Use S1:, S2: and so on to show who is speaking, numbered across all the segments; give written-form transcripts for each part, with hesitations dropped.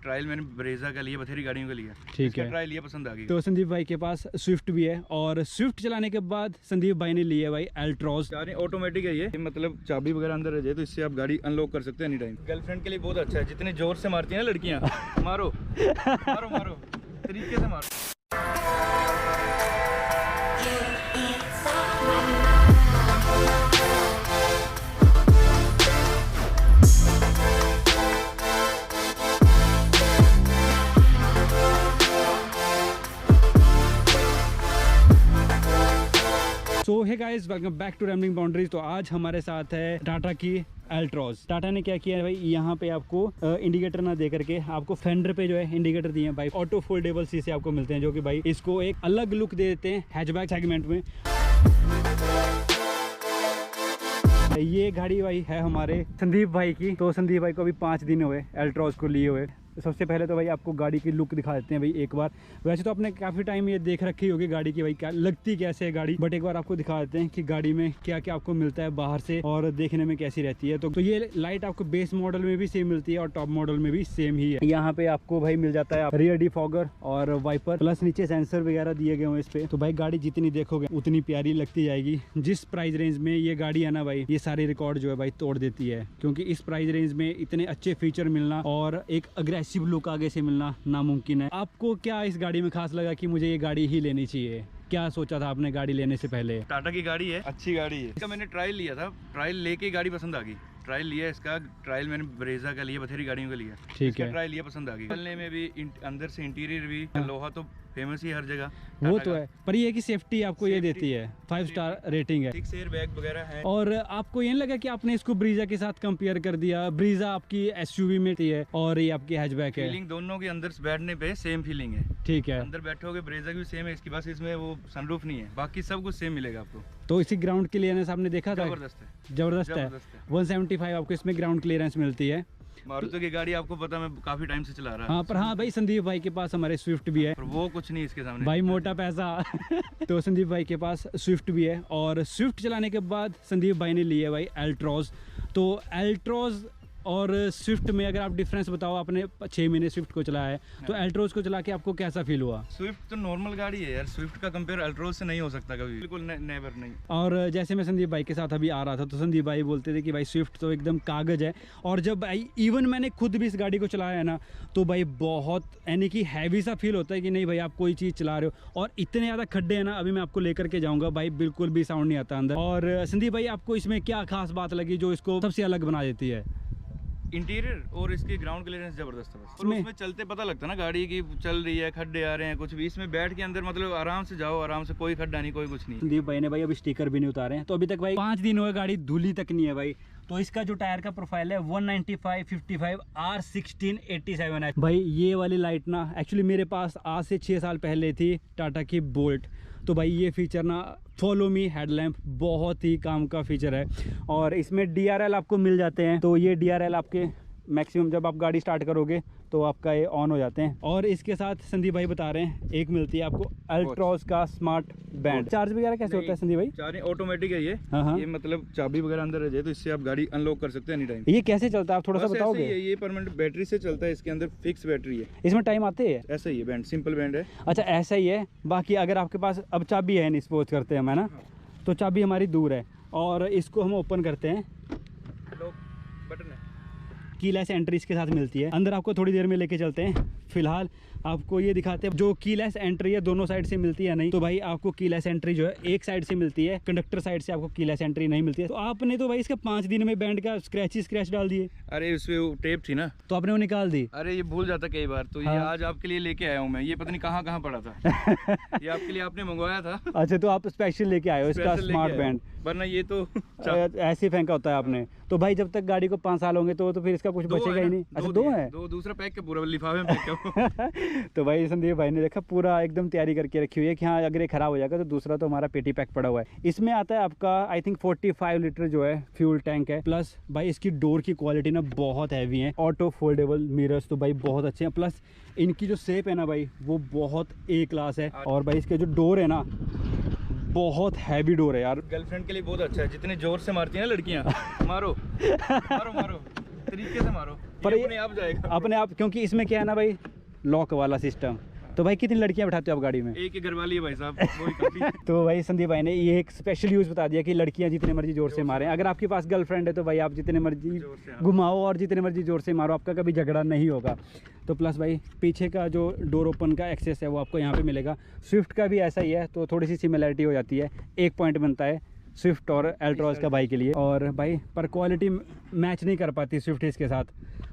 S1: Trial मैंने Brezza का लिया, बथेरी गाड़ियों का लिया।
S2: ठीक है,
S1: ट्रायल लिया, पसंद आ गई।
S2: तो संदीप भाई के पास स्विफ्ट भी है और स्विफ्ट चलाने के बाद संदीप भाई ने लिया भाई एल्ट्रॉज।
S1: ऑटोमेटिक है ये, मतलब चाबी वगैरह अंदर रह जाए तो इससे आप गाड़ी अनलॉक कर सकते हैं एनी टाइम। गर्लफ्रेंड के लिए बहुत अच्छा है, जितने जोर से मारती है ना लड़कियां, मारो मारो मारो, तरीके से मारो।
S2: So hey guys, welcome back to rambling boundaries. तो आज हमारे साथ है टाटा की एल्ट्रॉज। टाटा ने क्या किया है भाई, यहाँ पे आपको इंडिकेटर ना दे करके आपको फेंडर पे जो है इंडिकेटर दिए हैं भाई। ऑटो फोल्डेबल शीशे आपको मिलते हैं जो कि भाई इसको एक अलग लुक दे देते हैं हैचबैक सेगमेंट में। ये गाड़ी भाई है हमारे संदीप भाई की। तो संदीप भाई को अभी 5 दिन हुए एल्ट्रॉज को लिए हुए। सबसे पहले तो भाई आपको गाड़ी की लुक दिखा देते हैं भाई एक बार। वैसे तो आपने काफ़ी टाइम ये देख रखी होगी गाड़ी की भाई क्या लगती कैसे है गाड़ी, बट एक बार आपको दिखा देते हैं कि गाड़ी में क्या क्या आपको मिलता है बाहर से और देखने में कैसी रहती है। तो ये लाइट आपको बेस मॉडल में भी सेम मिलती है और टॉप मॉडल में भी सेम ही है। यहाँ पे आपको भाई मिल जाता है रियर डिफॉगर और वाइपर, प्लस नीचे सेंसर वगैरह दिए गए हुए इस पे। तो भाई गाड़ी जितनी देखोगे उतनी प्यारी लगती जाएगी। जिस प्राइस रेंज में ये गाड़ी है ना भाई, ये सारे रिकॉर्ड जो है भाई तोड़ देती है, क्योंकि इस प्राइस रेंज में इतने अच्छे फीचर मिलना और एक अग्रेसिव लुक आगे से मिलना नामुमकिन है। आपको क्या इस गाड़ी में खास लगा कि मुझे ये गाड़ी ही लेनी चाहिए? क्या सोचा था आपने गाड़ी लेने से पहले?
S1: टाटा की गाड़ी है, अच्छी गाड़ी है। इसका मैंने ट्रायल लिया था, ट्रायल लेके गाड़ी पसंद आ गई। ट्रायल लिया इसका, ट्रायल मैंने ब्रेजा का लिया, बथेरी गाड़ियों का लिया।
S2: ठीक है,
S1: ट्रायल लिया, पसंद आ गई। चलने में भी अंदर से इंटीरियर भी, लोहा तो फेमस ही हर जगह,
S2: वो तो है, पर ये कि सेफ्टी आपको ये देती है, 5 स्टार रेटिंग है।
S1: 6 एयर बैग वगैरह है।
S2: और आपको ये नहीं लगा कि आपने इसको ब्रीजा के साथ कंपेयर कर दिया? ब्रीजा आपकी एसयूवी में थी है और ये आपकी हैचबैक है।
S1: फीलिंग दोनों के अंदर बैठने पे सेम फीलिंग है।
S2: ठीक है,
S1: अंदर बैठोगे ब्रेजा की भी सेम है इसकी, बस इसमें वो सनरूफ नहीं है, बाकी सब कुछ सेम मिलेगा आपको।
S2: तो इसी ग्राउंड क्लियरेंस आपने देखा था?
S1: जबरदस्त है,
S2: जबरदस्त है। 175 आपको इसमें ग्राउंड क्लियरेंस मिलती है।
S1: मारुति की गाड़ी आपको पता, मैं काफी टाइम से चला रहा हूं।
S2: हाँ, पर हाँ भाई संदीप भाई के पास हमारे स्विफ्ट भी है,
S1: पर वो कुछ नहीं इसके सामने
S2: भाई, मोटा पैसा। तो संदीप भाई के पास स्विफ्ट भी है और स्विफ्ट चलाने के बाद संदीप भाई ने लिया भाई एल्ट्रॉज। तो एल्ट्रॉज और स्विफ्ट में अगर आप डिफरेंस बताओ, आपने 6 महीने स्विफ्ट को चलाया है, तो एल्ट्रोज को चला के आपको कैसा फील हुआ?
S1: स्विफ्ट तो नॉर्मल गाड़ी है यार, स्विफ्ट का कंपेयर एल्ट्रोज से नहीं हो सकता कभी, बिल्कुल नेवर नहीं।
S2: और जैसे मैं संदीप भाई के साथ अभी आ रहा था तो संदीप भाई बोलते थे कि भाई स्विफ्ट तो एकदम कागज है। और जब भाई इवन मैंने खुद भी इस गाड़ी को चलाया है ना, तो भाई बहुत यानी कि हैवी सा फील होता है कि नहीं भाई आप कोई चीज़ चला रहे हो। और इतने ज़्यादा खड्डे हैं ना, अभी मैं आपको लेकर के जाऊँगा भाई, बिल्कुल भी साउंड नहीं आता अंदर। और संदीप भाई आपको इसमें क्या खास बात लगी जो इसको सबसे अलग बना देती है?
S1: इंटीरियर और इसकी ग्राउंड क्लियरेंस जबरदस्त है। बस उसमें चलते पता लगता है ना गाड़ी की चल रही है, खड्डे आ रहे हैं कुछ भी। इसमें बैठ के अंदर मतलब आराम से जाओ, आराम से, कोई खड्डा नहीं, कोई कुछ नहीं।
S2: संदीप भाई ने भाई अभी स्टिकर भी नहीं उतारे हैं, तो अभी तक भाई 5 दिन हुए, गाड़ी धूली तक नहीं है भाई। तो इसका जो टायर का प्रोफाइल है 195 55 R16 87 है भाई। ये वाली लाइट ना एक्चुअली मेरे पास आज से 6 साल पहले थी, टाटा की बोल्ट। तो भाई ये फीचर ना, फॉलो मी हेडलैम्प, बहुत ही काम का फीचर है। और इसमें DRL आपको मिल जाते हैं, तो ये DRL आपके मैक्सिमम जब आप गाड़ी स्टार्ट करोगे तो आपका ये ऑन हो जाते हैं। और इसके साथ संदीप भाई बता रहे हैं एक मिलती है आपको एल्ट्रॉज का स्मार्ट बैंड। चार्ज वगैरह कैसे होता है संदीप भाई?
S1: चार्जिंग ऑटोमेटिक है ये।
S2: हाँ।
S1: ये मतलब चाबी वगैरह अंदर रह जाए तो इससे आप गाड़ी अनलॉक कर सकते हैं एनी टाइम।
S2: ये कैसे चलता है आप थोड़ा सा बताओगे?
S1: ये परमानेंट बैटरी से चलता है, इसके अंदर फिक्स बैटरी है।
S2: इसमें टाइम आते हैं?
S1: ऐसा ही है बैंड, सिंपल बैंड है।
S2: अच्छा, ऐसा ही है। बाकी अगर आपके पास अब चाबी है नहीं, सपोज करते हैं हम, है ना, तो चाबी हमारी दूर है और इसको हम ओपन करते हैं,
S1: बटन है,
S2: कीलेस एंट्री इसके साथ मिलती है। अंदर आपको थोड़ी देर में लेके चलते हैं। फिलहाल आपको ये दिखाते हैं जो कीलेस एंट्री है दोनों साइड से मिलती है नहीं। तो भाई आपको कीलेस एंट्री जो है एक साइड से मिलती है, कंडक्टर साइड से आपको कीलेस एंट्री नहीं मिलती है। तो आपने तो भाई इसका 5 दिन में बैंड का स्क्रैच डाल दिए।
S1: अरे उसमें वो टेप थी ना,
S2: तो आपने वो निकाल दी?
S1: अरे ये भूल जाता कई बार, तो ये
S2: हाँ।
S1: आज आपके लिए लेके आया हूँ मैं। ये पता नहीं कहाँ कहाँ पड़ा था। ये आपके लिए आपने मंगवाया था।
S2: अच्छा, तो आप स्पेशल लेके आए हो इसका स्मार्ट बैंड,
S1: वरना ये तो
S2: ऐसे फेंका होता है आपने। तो भाई जब तक गाड़ी को 5 साल होंगे तो फिर इसका कुछ बचेगा ही नहीं। अच्छा, 2 है?
S1: दूसरा पैक के पूरा लिफाफे में पैक।
S2: तो भाई संदीप भाई ने देखा पूरा एकदम तैयारी करके रखी हुई है कि हाँ अगर ये खराब हो जाएगा तो दूसरा तो हमारा पेटी पैक पड़ा हुआ है। इसमें आता है आपका आई थिंक 45 लीटर जो है फ्यूल टैंक है। प्लस भाई इसकी डोर की क्वालिटी ना बहुत हैवी है। ऑटो फोल्डेबल मिरर्स तो भाई बहुत अच्छे हैं। प्लस इनकी जो शेप है ना भाई वो बहुत ए क्लास है। और भाई इसके जो डोर है ना बहुत हैवी डोर है यार।
S1: गर्लफ्रेंड के लिए बहुत अच्छा है, जितने जोर से मारती है ना लड़कियां, मारो मारो मारो, तरीके से मारो,
S2: पर
S1: ये
S2: ये-
S1: अपने आप जाएगा।
S2: अपने आप, क्योंकि इसमें क्या है ना भाई, लॉक वाला सिस्टम। तो भाई कितनी लड़कियां बैठाते हो आप गाड़ी में?
S1: एक ही घर वाली है भाई साहब, वही काफी।
S2: तो भाई संदीप भाई ने ये एक स्पेशल यूज़ बता दिया कि लड़कियां जितने मर्जी जोर से मारें। अगर आपके पास गर्लफ्रेंड है तो भाई आप जितने मर्जी
S1: जोर से, हाँ।
S2: घुमाओ और जितने मर्जी जोर से मारो, आपका कभी झगड़ा नहीं होगा। तो प्लस भाई पीछे का जो डोर ओपन का एक्सेस है वो आपको यहाँ पे मिलेगा। स्विफ्ट का भी ऐसा ही है, तो थोड़ी सी सिमिलरिटी हो जाती है। एक पॉइंट बनता है स्विफ्ट और एल्ट्रॉज का बाइक के लिए, और भाई पर क्वालिटी मैच नहीं कर पाती स्विफ्ट इसके साथ।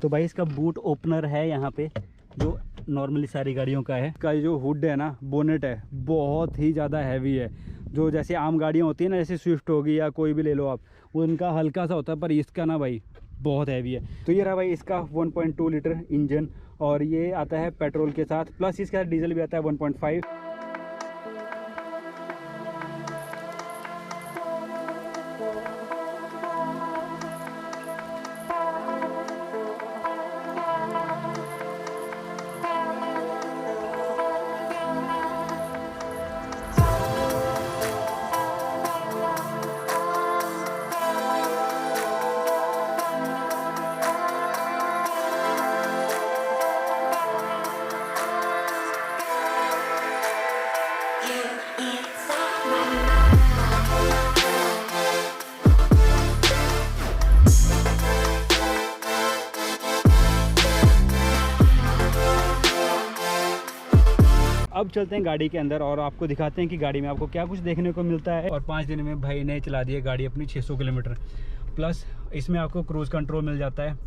S2: तो भाई इसका बूट ओपनर है यहाँ पे, जो नॉर्मली सारी गाड़ियों का है। इसका जो हुड है ना, बोनेट है, बहुत ही ज़्यादा हैवी है। जो जैसे आम गाड़ियाँ होती है ना, जैसे स्विफ्ट होगी या कोई भी ले लो आप, वो इनका हल्का सा होता है, पर इसका ना भाई बहुत हैवी है। तो ये रहा भाई इसका 1.2 लीटर इंजन, और ये आता है पेट्रोल के साथ, प्लस इसका डीजल भी आता है 1.5। अब चलते हैं गाड़ी के अंदर और आपको दिखाते हैं कि गाड़ी में आपको क्या कुछ देखने को मिलता है। और 5 दिन में भाई ने चला दी है गाड़ी अपनी 600 किलोमीटर। प्लस इसमें आपको क्रूज़ कंट्रोल मिल जाता है,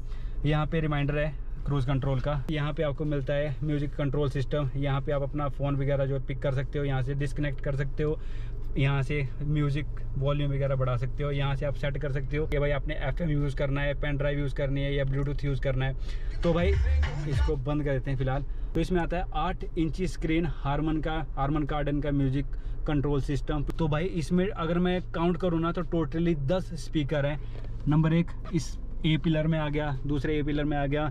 S2: यहाँ पे रिमाइंडर है क्रूज़ कंट्रोल का। यहाँ पे आपको मिलता है म्यूज़िक कंट्रोल सिस्टम, यहाँ पे आप अपना फ़ोन वगैरह जो पिक कर सकते हो, यहाँ से डिस्कनेक्ट कर सकते हो, यहाँ से म्यूज़िक वॉल्यूम वगैरह बढ़ा सकते हो, यहाँ से आप सेट कर सकते हो कि भाई आपने FM यूज़ करना है, पेन ड्राइव यूज़ करनी है या ब्लूटूथ यूज़ करना है। तो भाई इसको बंद कर देते हैं फ़िलहाल। तो इसमें आता है 8 इंची स्क्रीन, हारमन कार्डन का म्यूज़िक कंट्रोल सिस्टम। तो भाई इसमें अगर मैं काउंट करूँ ना तो टोटली 10 स्पीकर हैं। नंबर 1 इस ए पिलर में आ गया, दूसरे ए पिलर में आ गया,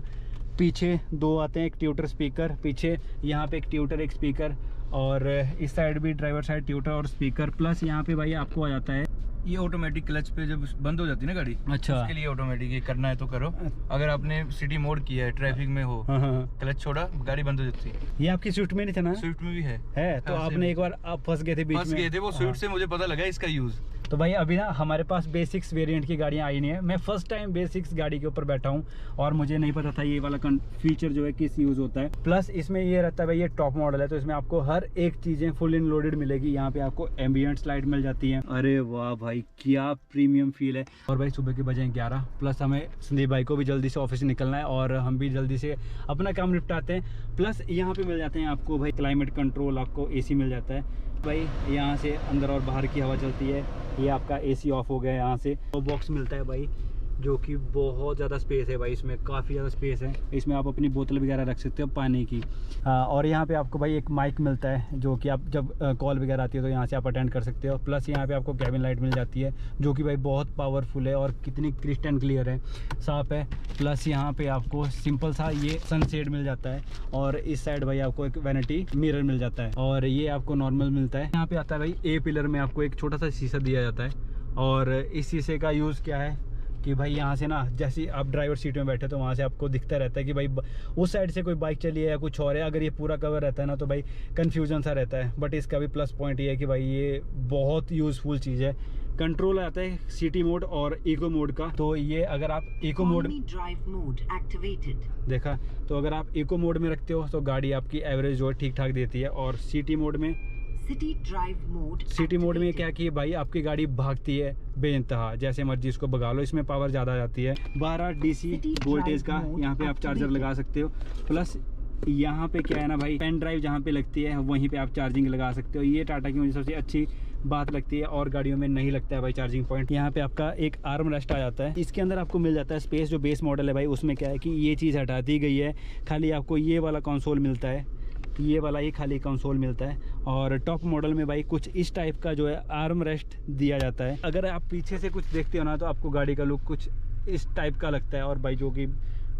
S2: पीछे 2 आते हैं, एक ट्यूटर स्पीकर, पीछे यहाँ पे एक ट्यूटर एक स्पीकर, और इस साइड भी ड्राइवर साइड ट्यूटर और स्पीकर। प्लस यहाँ पे भाई आपको आ जाता है
S1: ये ऑटोमेटिक क्लच पे जब बंद हो जाती है ना गाड़ी,
S2: अच्छा
S1: उसके लिए ऑटोमेटिक ये करना है तो करो। अगर आपने सिटी मोड किया है, ट्रैफिक में हो,
S2: हाँ हाँ।
S1: क्लच छोड़ा, गाड़ी बंद हो जाती है।
S2: ये आपकी स्विफ्ट में नहीं था ना?
S1: स्विफ्ट में भी है।
S2: तो
S1: हाँ,
S2: आपने एक बार आप फंस गए थे बीच
S1: फंस
S2: में।
S1: गए थे वो स्विफ्ट से, मुझे पता लगा इसका यूज।
S2: तो भाई अभी ना हमारे पास बेसिक्स वेरिएंट की गाड़ियाँ आई नहीं है। मैं फर्स्ट टाइम बेसिक्स गाड़ी के ऊपर बैठा हूँ और मुझे नहीं पता था ये वाला फीचर जो है किस यूज़ होता है। प्लस इसमें ये रहता है भाई, ये टॉप मॉडल है तो इसमें आपको हर एक चीज़ें फुल इन लोडेड मिलेगी। यहाँ पे आपको एम्बियंट लाइट मिल जाती है। अरे वाह भाई क्या प्रीमियम फील है। और भाई सुबह के बजे 11, प्लस हमें संदीप भाई को भी जल्दी से ऑफिस निकलना है और हम भी जल्दी से अपना काम निपटाते हैं। प्लस यहाँ पे मिल जाते हैं आपको भाई क्लाइमेट कंट्रोल, आपको AC मिल जाता है भाई। यहाँ से अंदर और बाहर की हवा चलती है। ये आपका AC ऑफ हो गया है। यहाँ से तो बॉक्स मिलता है भाई, जो कि बहुत ज़्यादा स्पेस है भाई, इसमें काफ़ी ज़्यादा स्पेस है। इसमें आप अपनी बोतल वगैरह रख सकते हो पानी की। और यहाँ पे आपको भाई एक माइक मिलता है, जो कि आप जब कॉल वगैरह आती है तो यहाँ से आप अटेंड कर सकते हो। प्लस यहाँ पे आपको कैबिन लाइट मिल जाती है, जो कि भाई बहुत पावरफुल है और कितनी क्रिस्टल क्लियर है, साफ़ है। प्लस यहाँ पे आपको सिंपल सा ये सनसेट मिल जाता है, और इस साइड भाई आपको एक वैनिटी मिरर मिल जाता है, और ये आपको नॉर्मल मिलता है। यहाँ पे आता है भाई ए पिलर में आपको एक छोटा सा शीशा दिया जाता है, और इस शीशे का यूज़ क्या है कि भाई यहाँ से ना जैसे आप ड्राइवर सीट में बैठे तो वहाँ से आपको दिखता रहता है कि भाई उस साइड से कोई बाइक चली है या कुछ और है। अगर ये पूरा कवर रहता है ना तो भाई कन्फ्यूजन सा रहता है। बट इसका भी प्लस पॉइंट ये है कि भाई ये बहुत यूज़फुल चीज़ है। कंट्रोल आता है सिटी मोड और इको मोड का। तो ये अगर आप इको मोड देखा, तो अगर आप इको मोड में रखते हो तो गाड़ी आपकी एवरेज जो है ठीक ठाक देती है। और सिटी मोड में में क्या कि भाई आपकी गाड़ी भागती है बेइंतहा, जैसे मर्जी इसको भगा लो। इसमें पावर ज़्यादा आ जाती है, 12 DC वोल्टेज का। यहाँ पे आप चार्जर लगा सकते हो। प्लस यहाँ पे क्या है ना भाई, पेन ड्राइव जहाँ पे लगती है वहीं पे आप चार्जिंग लगा सकते हो। ये टाटा की मुझे सबसे अच्छी बात लगती है, और गाड़ियों में नहीं लगता है भाई चार्जिंग पॉइंट। यहाँ पे आपका एक आर्म रेस्ट आ जाता है। इसके अंदर आपको मिल जाता है स्पेस। जो बेस मॉडल है भाई उसमें क्या है कि ये चीज़ हटा दी गई है, खाली आपको ये वाला कंसोल मिलता है, ये वाला ये खाली कंसोल मिलता है। और टॉप मॉडल में भाई कुछ इस टाइप का जो है आर्म रेस्ट दिया जाता है। अगर आप पीछे से कुछ देखते हो ना तो आपको गाड़ी का लुक कुछ इस टाइप का लगता है, और भाई जो कि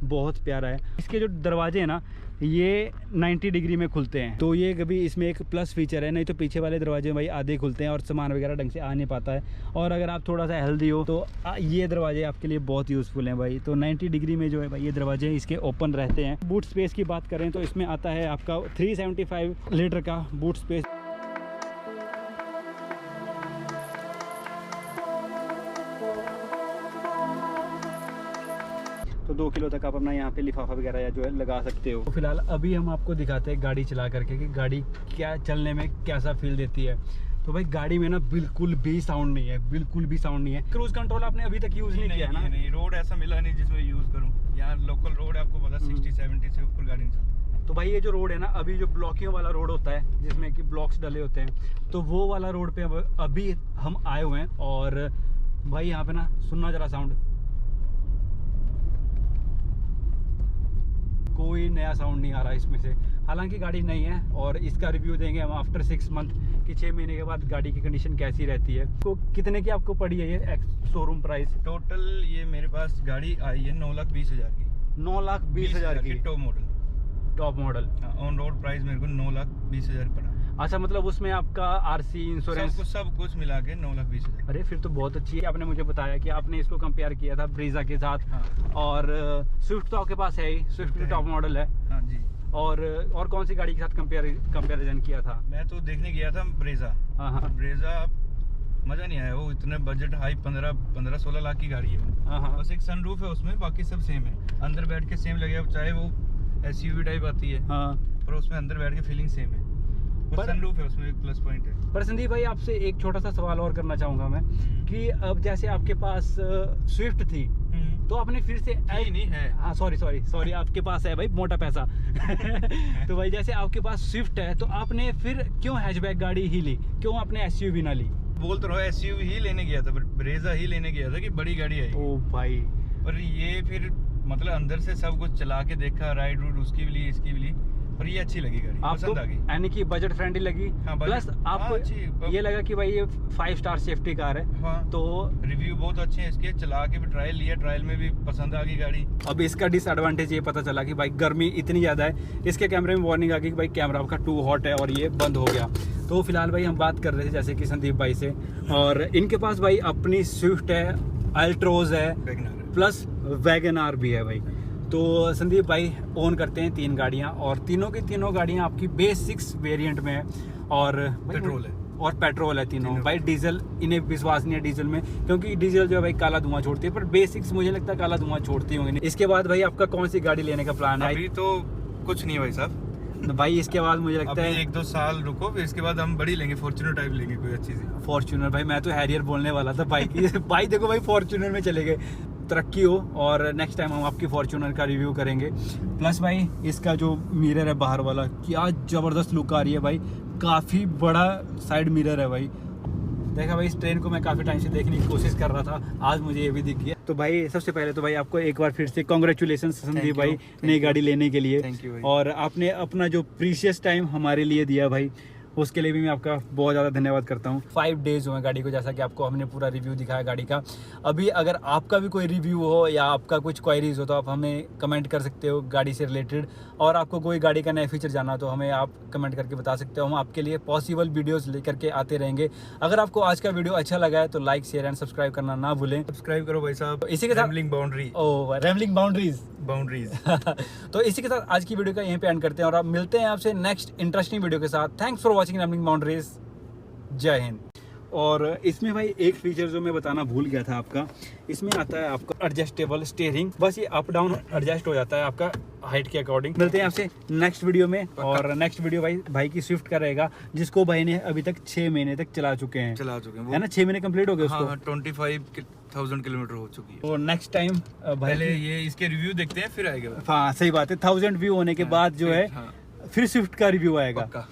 S2: बहुत प्यारा है। इसके जो दरवाजे हैं ना ये 90 डिग्री में खुलते हैं, तो ये कभी इसमें एक प्लस फीचर है, नहीं तो पीछे वाले दरवाजे भाई आधे खुलते हैं और सामान वगैरह ढंग से आ नहीं पाता है। और अगर आप थोड़ा सा हेल्दी हो तो ये दरवाजे आपके लिए बहुत यूज़फुल हैं भाई। तो 90 डिग्री में जो है भाई ये दरवाजे इसके ओपन रहते हैं। बूट स्पेस की बात करें तो इसमें आता है आपका 375 लीटर का बूट स्पेस। तो 2 किलो तक आप अपना यहाँ पे लिफाफा वगैरह या जो है लगा सकते हो। तो फिलहाल अभी हम आपको दिखाते हैं गाड़ी चला करके कि गाड़ी क्या चलने में कैसा फील देती है। तो भाई गाड़ी में ना बिल्कुल भी साउंड नहीं है, बिल्कुल भी साउंड नहीं है। क्रूज कंट्रोल आपने अभी तक यूज़ नहीं किया है ना?
S1: नहीं, रोड ऐसा मिला नहीं जिसमें यूज़ करूँ। यहाँ लोकल रोड आपको पता 60-70 से ऊपर गाड़ी नहीं चलती।
S2: तो भाई ये जो रोड है ना, अभी जो ब्लॉकियों वाला रोड होता है जिसमें कि ब्लॉक्स डले होते हैं, तो वो वाला रोड पे अभी हम आए हुए हैं। और भाई यहाँ पे ना सुनना जरा साउंड, कोई नया साउंड नहीं आ रहा इसमें से। हालांकि गाड़ी नई है और इसका रिव्यू देंगे हम आफ्टर 6 मंथ कि 6 महीने के बाद गाड़ी की कंडीशन कैसी रहती है। तो कितने की आपको पड़ी है ये शोरूम प्राइस?
S1: टोटल ये मेरे पास गाड़ी आई है 9,20,000 की।
S2: 9,20,000 की top model.
S1: On road price मेरे को 9,20,000 पड़ा।
S2: अच्छा, मतलब उसमें आपका आरसी इंश्योरेंस
S1: सब कुछ मिला के 9,20,000।
S2: अरे फिर तो बहुत अच्छी है। आपने मुझे बताया कि आपने इसको कंपेयर किया था ब्रीजा के साथ।
S1: हाँ।
S2: और स्विफ्ट तो आपके पास है ही, स्विफ्ट भी टॉप मॉडल है।
S1: हाँ जी।
S2: और कौन सी गाड़ी के साथ कंपेरिजन किया था?
S1: मैं तो देखने गया था ब्रेजा।
S2: हाँ।
S1: ब्रेजा मज़ा नहीं आया, वो इतने बजट हाई 15-16 लाख की गाड़ी है।
S2: हाँ।
S1: बस एक सनरूफ है उसमें, बाकी सब सेम है। अंदर बैठ के सेम लगे, चाहे वो एसयूवी टाइप आती है।
S2: हाँ।
S1: पर उसमें अंदर बैठ के फीलिंग सेम है। पर सनरूफ है उसमें, एक प्लस पॉइंट है।
S2: पर संदीप भाई आपसे एक छोटा सा सवाल और करना चाहूँगा मैं कि अब जैसे आपके पास स्विफ्ट थी तो आपने फिर से
S1: नहीं है।
S2: हाँ सॉरी आपके पास है भाई मोटा पैसा। तो भाई जैसे आपके पास स्विफ्ट है तो आपने फिर क्यों हैचबैक गाड़ी ही ली, क्यों आपने एसयूवी ना ली?
S1: बोल तो रहा हूँ, एसयूवी ही लेने गया था, ब्रेजा ही लेने गया था कि बड़ी गाड़ी आई।
S2: ओ भाई,
S1: पर ये फिर मतलब अंदर से सब कुछ चला के देखा, राइड रूट उसकी भी ली, इसकी भी ली, और ये अच्छी लगी गाड़ी, पसंद आ गई।
S2: यानी कि बजट फ्रेंडली लगी।
S1: हाँ,
S2: प्लस आपको ये लगा कि भाई ये 5 स्टार सेफ्टी कार है।
S1: हाँ,
S2: तो
S1: रिव्यू बहुत अच्छे हैं इसके, चला के भी ट्रायल लिया, ट्रायल में भी पसंद आ गई गाड़ी।
S2: अब इसका डिसएडवांटेज ये पता चला कि भाई गर्मी इतनी ज़्यादा है, इसके कैमरे में वार्निंग आ गई कि भाई कैमरा आपका टू हॉट है और ये बंद हो गया। तो फिलहाल भाई हम बात कर रहे थे जैसे कि संदीप भाई से, और इनके पास भाई अपनी स्विफ्ट है, अल्ट्रोज है, प्लस वैगन आर भी है भाई। तो संदीप भाई ओन करते हैं 3 गाड़ियाँ, और तीनों की तीनों गाड़ियाँ आपकी बेस 6 वेरिएंट में है और पेट्रोल है तीनों। भाई डीजल इन्हें विश्वास नहीं है डीजल में, क्योंकि डीजल जो है भाई काला धुआं छोड़ती है, पर बेस 6 मुझे लगता है काला धुआं छोड़ती होंगी। इसके बाद भाई आपका कौन सी गाड़ी लेने का प्लान है?
S1: अभी तो कुछ नहीं है भाई साहब।
S2: भाई इसके बाद मुझे लगता है
S1: 1-2 साल रुको, फिर इसके बाद हम बड़ी लेंगे, फॉर्च्यूनर टाइप लेंगे कोई अच्छी सी।
S2: फॉर्च्यूनर? भाई मैं तो हैरियर बोलने वाला था बाइक की। भाई देखो भाई फॉर्च्यूनर में चले गए, तरक्की हो। और नेक्स्ट टाइम हम आपकी फॉर्च्यूनर का रिव्यू करेंगे। प्लस भाई इसका जो मिरर है बाहर वाला, क्या ज़बरदस्त लुक आ रही है भाई, काफ़ी बड़ा साइड मिरर है भाई। देखा भाई, इस ट्रेन को मैं काफ़ी टाइम से देखने की कोशिश कर रहा था, आज मुझे ये भी दिख गया। तो भाई सबसे पहले तो भाई आपको एक बार फिर से कॉन्ग्रेचुलेसन संदीप भाई नई गाड़ी लेने के लिए।
S1: थैंक यू भाई।
S2: और आपने अपना जो प्रीशियस टाइम हमारे लिए दिया भाई, उसके लिए भी मैं आपका बहुत ज़्यादा धन्यवाद करता हूँ। 5 डेज़ हुए गाड़ी को, जैसा कि आपको हमने पूरा रिव्यू दिखाया गाड़ी का। अभी अगर आपका भी कोई रिव्यू हो या आपका कुछ क्वायरीज हो तो आप हमें कमेंट कर सकते हो गाड़ी से रिलेटेड, और आपको कोई गाड़ी का नया फीचर जानना तो हमें आप कमेंट करके बता सकते हो। हम आपके लिए पॉसिबल वीडियोज़ लेकर के आते रहेंगे। अगर आपको आज का वीडियो अच्छा लगा है तो लाइक, शेयर एंड सब्सक्राइब करना ना भूलें।
S1: सब्सक्राइब करो भाई साहब।
S2: इसी के साथ
S1: रैमलिंग
S2: बाउंड्रीज तो इसी के साथ आज की वीडियो का यहीं पे एंड करते हैं, और आप मिलते हैं आपसे नेक्स्ट इंटरेस्टिंग वीडियो के साथ। Thanks for watching rambling boundaries. जय हिंद। और इसमें भाई एक फीचर जो मैं बताना भूल गया था आपका, इसमें आता है आपका एडजस्टेबल स्टीयरिंग। बस ये अप डाउन एडजस्ट हो जाता है आपका हाइट के अकॉर्डिंग। मिलते हैं आपसे नेक्स्ट वीडियो में, और नेक्स्ट वीडियो भाई की स्विफ्ट का रहेगा, जिसको भाई ने अभी तक 6 महीने तक चला चुके हैं है ना? 6 महीने कंप्लीट हो गए उसको।
S1: 25,000 किलोमीटर हो चुकी है।
S2: तो नेक्स्ट टाइम
S1: पहले ये इसके रिव्यू देखते हैं, फिर आएगा।
S2: हाँ सही बात है, 1000 व्यू होने के बाद जो है फिर स्विफ्ट का रिव्यू आएगा।